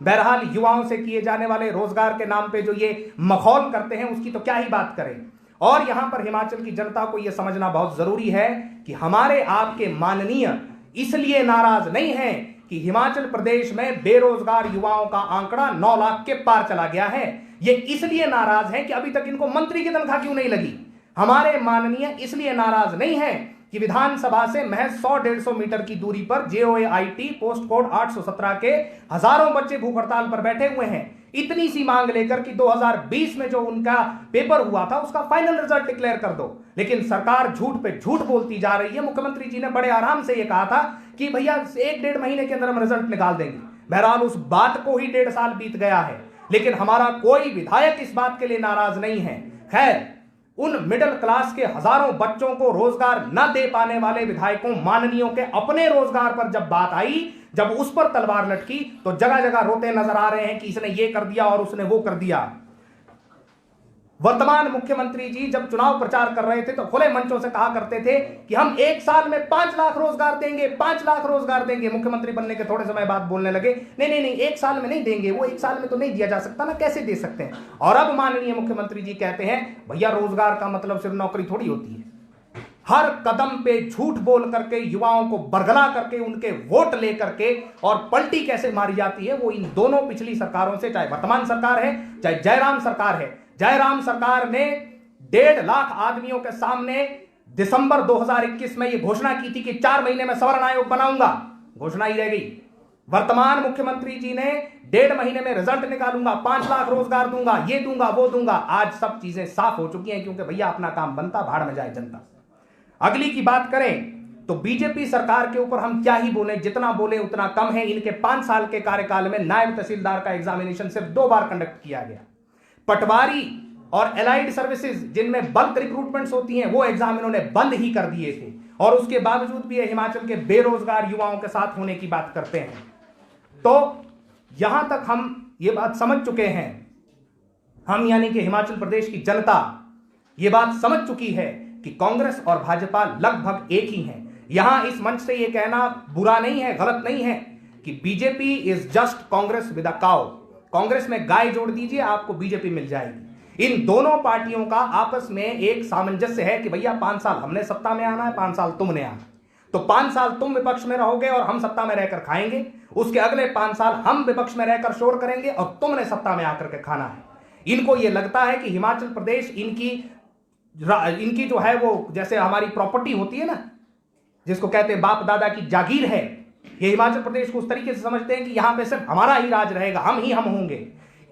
बहरहाल युवाओं से किए जाने वाले रोजगार के नाम पे जो ये मखौल करते हैं उसकी तो क्या ही बात करें। और यहां पर हिमाचल की जनता को यह समझना बहुत जरूरी है कि हमारे आपके माननीय इसलिए नाराज नहीं है कि हिमाचल प्रदेश में बेरोजगार युवाओं का आंकड़ा 9 लाख के पार चला गया है। ये इसलिए नाराज है कि अभी तक इनको मंत्री की तनख्वाह क्यों नहीं लगी। हमारे माननीय इसलिए नाराज नहीं है कि विधानसभा से महज 100-150 मीटर की दूरी पर JOAIT पोस्ट कोड 817 के हजारों बच्चे भूख हड़ताल पर बैठे हुए हैं, इतनी सी मांग लेकर कि 2020 में जो उनका पेपर हुआ था उसका फाइनल रिजल्ट डिक्लेयर कर दो। लेकिन सरकार झूठ पे झूठ बोलती जा रही है। मुख्यमंत्री जी ने बड़े आराम से यह कहा था कि भैया 1-1.5 महीने के अंदर हम रिजल्ट निकाल देंगे। बहरहाल उस बात को ही 1.5 साल बीत गया है, लेकिन हमारा कोई विधायक इस बात के लिए नाराज नहीं है। खैर, उन मिडिल क्लास के हजारों बच्चों को रोजगार न दे पाने वाले विधायकों माननीयों के अपने रोजगार पर जब बात आई, जब उस पर तलवार लटकी, तो जगह जगह रोते नजर आ रहे हैं कि इसने ये कर दिया और उसने वो कर दिया। वर्तमान मुख्यमंत्री जी जब चुनाव प्रचार कर रहे थे तो खुले मंचों से कहा करते थे कि हम 1 साल में 5 लाख रोजगार देंगे, 5 लाख रोजगार देंगे। मुख्यमंत्री बनने के थोड़े समय बाद बोलने लगे नहीं 1 साल में नहीं देंगे, वो 1 साल में तो नहीं दिया जा सकता ना, कैसे दे सकते हैं। और अब माननीय मुख्यमंत्री जी कहते हैं भैया रोजगार का मतलब सिर्फ नौकरी थोड़ी होती है। हर कदम पे झूठ बोल करके युवाओं को बरगला करके उनके वोट लेकर के और पलटी कैसे मारी जाती है, वो इन दोनों पिछली सरकारों से, चाहे वर्तमान सरकार है चाहे जयराम सरकार है। जयराम सरकार ने 1.5 लाख आदमियों के सामने दिसंबर 2021 में यह घोषणा की थी कि 4 महीने में सवर्ण आयोग बनाऊंगा, घोषणा ही रह गई। वर्तमान मुख्यमंत्री जी ने 1.5 महीने में रिजल्ट निकालूंगा, 5 लाख रोजगार दूंगा, ये दूंगा वो दूंगा। आज सब चीजें साफ हो चुकी हैं क्योंकि भैया अपना काम बनता, भाड़ में जाए जनता। अगली की बात करें तो बीजेपी सरकार के ऊपर हम क्या ही बोले, जितना बोले उतना कम है। इनके 5 साल के कार्यकाल में नायब तहसीलदार का एग्जामिनेशन सिर्फ 2 बार कंडक्ट किया गया। पटवारी और एलाइड सर्विसेज जिनमें बल्क रिक्रूटमेंट्स होती हैं वो एग्जाम इन्होंने बंद ही कर दिए थे, और उसके बावजूद भी हिमाचल के बेरोजगार युवाओं के साथ होने की बात करते हैं। तो यहां तक हम ये बात समझ चुके हैं, हम यानी कि हिमाचल प्रदेश की जनता ये बात समझ चुकी है कि कांग्रेस और भाजपा लगभग एक ही हैं। यहां इस मंच से यह कहना बुरा नहीं है, गलत नहीं है कि BJP is just Congress with a cow. Congress में गाय जोड़ दीजिए, आपको बीजेपी मिल जाएगी। इन दोनों पार्टियों का आपस में एक सामंजस्य है कि भैया 5 साल हमने सत्ता में आना है, 5 साल तुमने आना है। तो 5 साल तुम विपक्ष में रहोगे और हम सत्ता में रहकर खाएंगे, उसके अगले 5 साल हम विपक्ष में रहकर शोर करेंगे और तुमने सत्ता में आकर के खाना है। इनको यह लगता है कि हिमाचल प्रदेश इनकी जो है वो जैसे हमारी प्रॉपर्टी होती है ना, जिसको कहते हैं बाप दादा की जागीर है, ये हिमाचल प्रदेश को उस तरीके से समझते हैं कि यहां पे सिर्फ हमारा ही राज रहेगा, हम ही हम होंगे।